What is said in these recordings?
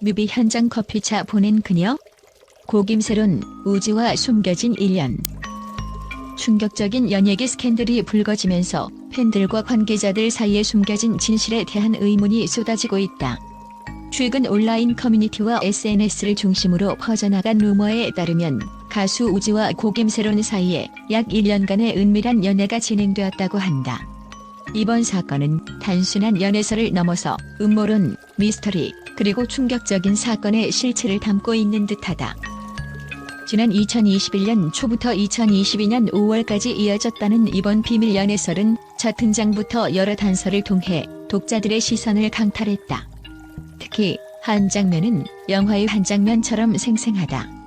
뮤비 현장 커피차 보낸 그녀? 고김새론 우지와 숨겨진 1년. 충격적인 연예계 스캔들이 불거지면서 팬들과 관계자들 사이에 숨겨진 진실에 대한 의문이 쏟아지고 있다. 최근 온라인 커뮤니티와 SNS를 중심으로 퍼져나간 루머에 따르면 가수 우지와 고김새론 사이에 약 1년간의 은밀한 연애가 진행되었다고 한다. 이번 사건은 단순한 연애설을 넘어서 음모론, 미스터리, 그리고 충격적인 사건의 실체를 담고 있는 듯하다. 지난 2021년 초부터 2022년 5월까지 이어졌다는 이번 비밀 연애설은 첫 등장부터 여러 단서를 통해 독자들의 시선을 강탈했다. 특히 한 장면은 영화의 한 장면처럼 생생하다.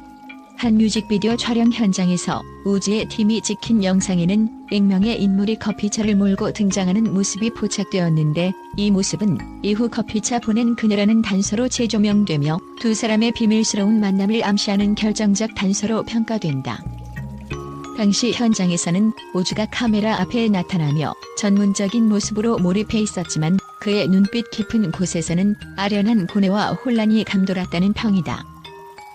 한 뮤직비디오 촬영 현장에서 우지의 팀이 찍힌 영상에는 익명의 인물이 커피차를 몰고 등장하는 모습이 포착되었는데, 이 모습은 이후 커피차 보낸 그녀라는 단서로 재조명되며 두 사람의 비밀스러운 만남을 암시하는 결정적 단서로 평가된다. 당시 현장에서는 우지가 카메라 앞에 나타나며 전문적인 모습으로 몰입해 있었지만 그의 눈빛 깊은 곳에서는 아련한 고뇌와 혼란이 감돌았다는 평이다.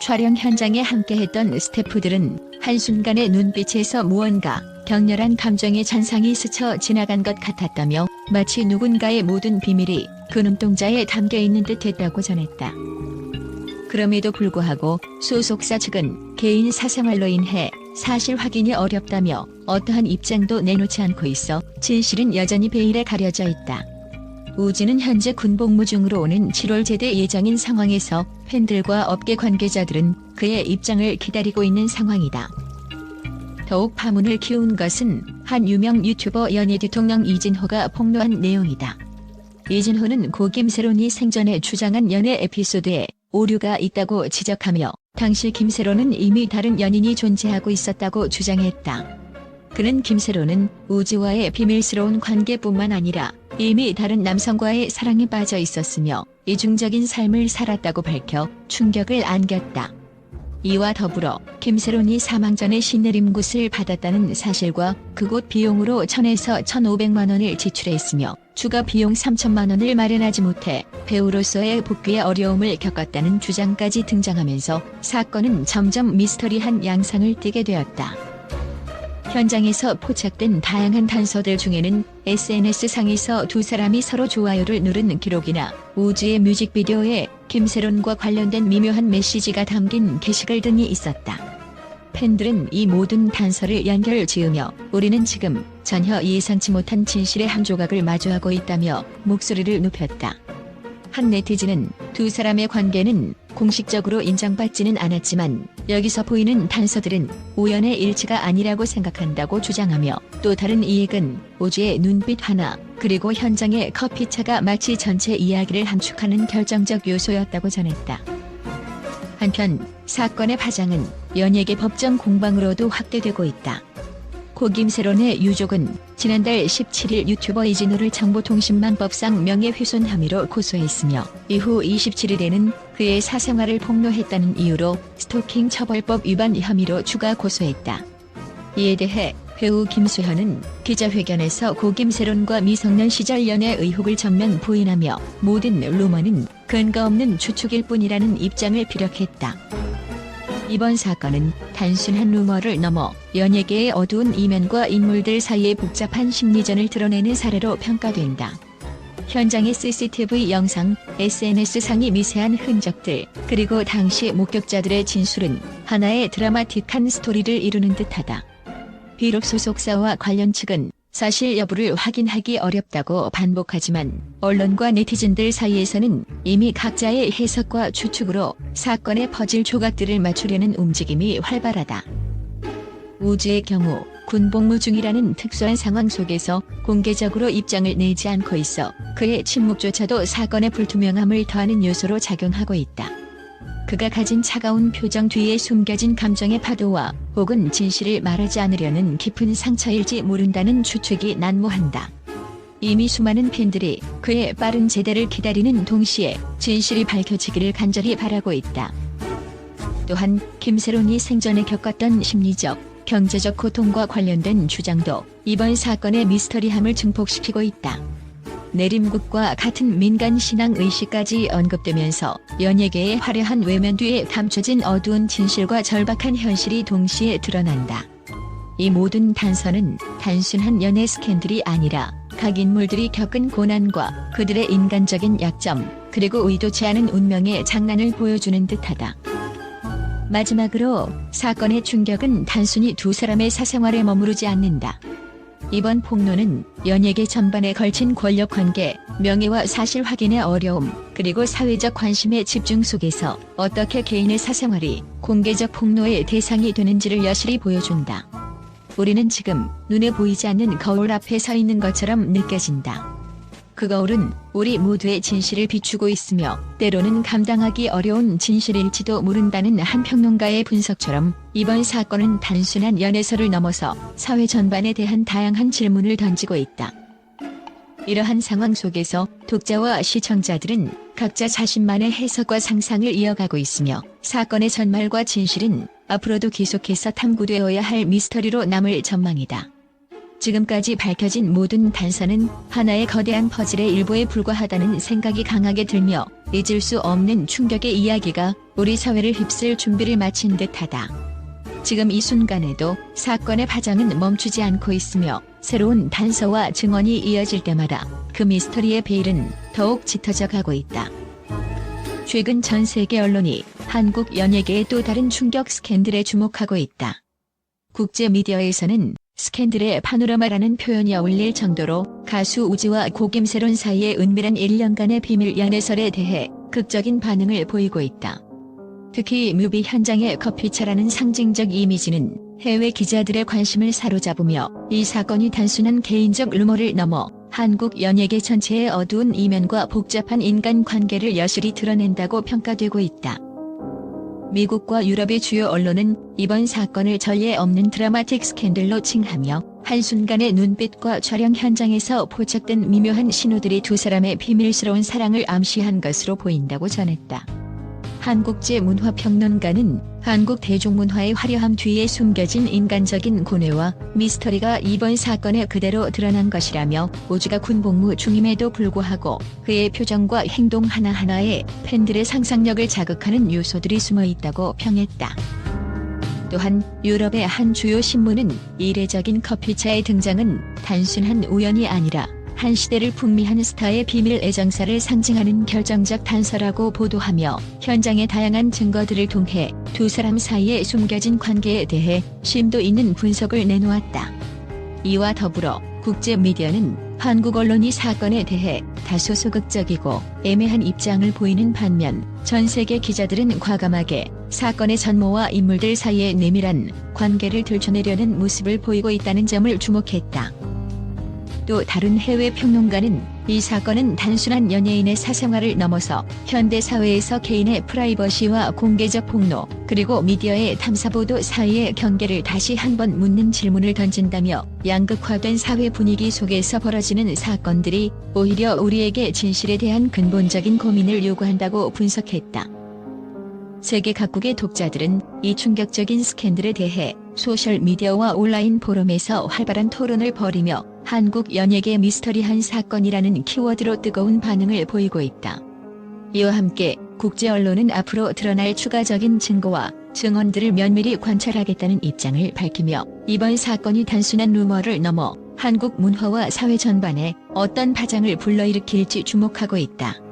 촬영 현장에 함께했던 스태프들은 한순간의 눈빛에서 무언가 격렬한 감정의 잔상이 스쳐 지나간 것 같았다며 마치 누군가의 모든 비밀이 그 눈동자에 담겨있는 듯했다고 전했다. 그럼에도 불구하고 소속사 측은 개인 사생활로 인해 사실 확인이 어렵다며 어떠한 입장도 내놓지 않고 있어 진실은 여전히 베일에 가려져 있다. 우지는 현재 군복무 중으로 오는 7월 제대 예정인 상황에서 팬들과 업계 관계자들은 그의 입장을 기다리고 있는 상황이다. 더욱 파문을 키운 것은 한 유명 유튜버 연예 대통령 이진호가 폭로한 내용이다. 이진호는 고김새론이 생전에 주장한 연애 에피소드에 오류가 있다고 지적하며 당시 김새론은 이미 다른 연인이 존재하고 있었다고 주장했다. 그는 김새론은 우지와의 비밀스러운 관계뿐만 아니라 이미 다른 남성과의 사랑에 빠져 있었으며 이중적인 삶을 살았다고 밝혀 충격을 안겼다. 이와 더불어 김새론이 사망 전에 신내림굿을 받았다는 사실과 그곳 비용으로 1,000에서 1,500만 원을 지출했으며 추가 비용 3천만 원을 마련하지 못해 배우로서의 복귀에 어려움을 겪었다는 주장까지 등장하면서 사건은 점점 미스터리한 양상을 띠게 되었다. 현장에서 포착된 다양한 단서들 중에는 SNS상에서 두 사람이 서로 좋아요를 누른 기록이나 우지의 뮤직비디오에 김새론과 관련된 미묘한 메시지가 담긴 게시글 등이 있었다. 팬들은 이 모든 단서를 연결 지으며 우리는 지금 전혀 예상치 못한 진실의 한 조각을 마주하고 있다며 목소리를 높였다. 한 네티즌은 두 사람의 관계는 공식적으로 인정받지는 않았지만 여기서 보이는 단서들은 우연의 일치가 아니라고 생각한다고 주장하며 또 다른 이익은 우지의 눈빛 하나 그리고 현장의 커피차가 마치 전체 이야기를 함축하는 결정적 요소였다고 전했다. 한편 사건의 파장은 연예계 법정 공방으로도 확대되고 있다. 고김새론의 유족은 지난달 17일 유튜버 이진호를 정보통신망법상 명예훼손 혐의로 고소했으며 이후 27일에는 그의 사생활을 폭로했다는 이유로 스토킹 처벌법 위반 혐의로 추가 고소했다. 이에 대해 배우 김수현은 기자회견에서 고김새론과 미성년 시절 연애 의혹을 전면 부인하며 모든 루머는 근거 없는 추측일 뿐이라는 입장을 피력했다. 이번 사건은 단순한 루머를 넘어 연예계의 어두운 이면과 인물들 사이의 복잡한 심리전을 드러내는 사례로 평가된다. 현장의 CCTV 영상, SNS상의 미세한 흔적들, 그리고 당시 목격자들의 진술은 하나의 드라마틱한 스토리를 이루는 듯하다. 비록 소속사와 관련 측은 사실 여부를 확인하기 어렵다고 반복하지만 언론과 네티즌들 사이에서는 이미 각자의 해석과 추측으로 사건의 퍼즐 조각들을 맞추려는 움직임이 활발하다. 우지의 경우 군복무 중이라는 특수한 상황 속에서 공개적으로 입장을 내지 않고 있어 그의 침묵조차도 사건의 불투명함을 더하는 요소로 작용하고 있다. 그가 가진 차가운 표정 뒤에 숨겨진 감정의 파도와 혹은 진실을 말하지 않으려는 깊은 상처일지 모른다는 추측이 난무한다. 이미 수많은 팬들이 그의 빠른 제대를 기다리는 동시에 진실이 밝혀지기를 간절히 바라고 있다. 또한 김새론이 생전에 겪었던 심리적, 경제적 고통과 관련된 주장도 이번 사건의 미스터리함을 증폭시키고 있다. 내림국과 같은 민간 신앙 의식까지 언급되면서 연예계의 화려한 외면 뒤에 감춰진 어두운 진실과 절박한 현실이 동시에 드러난다. 이 모든 단서는 단순한 연애 스캔들이 아니라 각 인물들이 겪은 고난과 그들의 인간적인 약점, 그리고 의도치 않은 운명의 장난을 보여주는 듯하다. 마지막으로 사건의 충격은 단순히 두 사람의 사생활에 머무르지 않는다. 이번 폭로는 연예계 전반에 걸친 권력관계, 명예와 사실 확인의 어려움, 그리고 사회적 관심의 집중 속에서 어떻게 개인의 사생활이 공개적 폭로의 대상이 되는지를 여실히 보여준다. 우리는 지금 눈에 보이지 않는 거울 앞에 서 있는 것처럼 느껴진다. 그 거울은 우리 모두의 진실을 비추고 있으며 때로는 감당하기 어려운 진실일지도 모른다는 한 평론가의 분석처럼 이번 사건은 단순한 연애설을 넘어서 사회 전반에 대한 다양한 질문을 던지고 있다. 이러한 상황 속에서 독자와 시청자들은 각자 자신만의 해석과 상상을 이어가고 있으며 사건의 전말과 진실은 앞으로도 계속해서 탐구되어야 할 미스터리로 남을 전망이다. 지금까지 밝혀진 모든 단서는 하나의 거대한 퍼즐의 일부에 불과하다는 생각이 강하게 들며 잊을 수 없는 충격의 이야기가 우리 사회를 휩쓸 준비를 마친 듯하다. 지금 이 순간에도 사건의 파장은 멈추지 않고 있으며 새로운 단서와 증언이 이어질 때마다 그 미스터리의 베일은 더욱 짙어져 가고 있다. 최근 전 세계 언론이 한국 연예계의 또 다른 충격 스캔들에 주목하고 있다. 국제 미디어에서는 스캔들의 파노라마라는 표현이 어울릴 정도로 가수 우지와 고 김세론 사이의 은밀한 1년간의 비밀 연애설에 대해 극적인 반응을 보이고 있다. 특히 뮤비 현장의 커피차라는 상징적 이미지는 해외 기자들의 관심을 사로잡으며 이 사건이 단순한 개인적 루머를 넘어 한국 연예계 전체의 어두운 이면과 복잡한 인간관계를 여실히 드러낸다고 평가되고 있다. 미국과 유럽의 주요 언론은 이번 사건을 전례 없는 드라마틱 스캔들로 칭하며 한순간의 눈빛과 촬영 현장에서 포착된 미묘한 신호들이 두 사람의 비밀스러운 사랑을 암시한 것으로 보인다고 전했다. 한국제 문화평론가는 한국 대중문화의 화려함 뒤에 숨겨진 인간적인 고뇌와 미스터리가 이번 사건에 그대로 드러난 것이라며 우주가 군복무 중임에도 불구하고 그의 표정과 행동 하나하나에 팬들의 상상력을 자극하는 요소들이 숨어 있다고 평했다. 또한 유럽의 한 주요 신문은 이례적인 커피차의 등장은 단순한 우연이 아니라 한 시대를 풍미한 스타의 비밀 애정사를 상징하는 결정적 단서라고 보도하며 현장의 다양한 증거들을 통해 두 사람 사이에 숨겨진 관계에 대해 심도 있는 분석을 내놓았다. 이와 더불어 국제 미디어는 한국 언론이 사건에 대해 다소 소극적이고 애매한 입장을 보이는 반면 전 세계 기자들은 과감하게 사건의 전모와 인물들 사이의 내밀한 관계를 들춰내려는 모습을 보이고 있다는 점을 주목했다. 또 다른 해외 평론가는 이 사건은 단순한 연예인의 사생활을 넘어서 현대 사회에서 개인의 프라이버시와 공개적 폭로, 그리고 미디어의 탐사보도 사이의 경계를 다시 한번 묻는 질문을 던진다며 양극화된 사회 분위기 속에서 벌어지는 사건들이 오히려 우리에게 진실에 대한 근본적인 고민을 요구한다고 분석했다. 세계 각국의 독자들은 이 충격적인 스캔들에 대해 소셜미디어와 온라인 포럼에서 활발한 토론을 벌이며 한국 연예계 미스터리한 사건이라는 키워드로 뜨거운 반응을 보이고 있다. 이와 함께 국제 언론은 앞으로 드러날 추가적인 증거와 증언들을 면밀히 관찰하겠다는 입장을 밝히며 이번 사건이 단순한 루머를 넘어 한국 문화와 사회 전반에 어떤 파장을 불러일으킬지 주목하고 있다.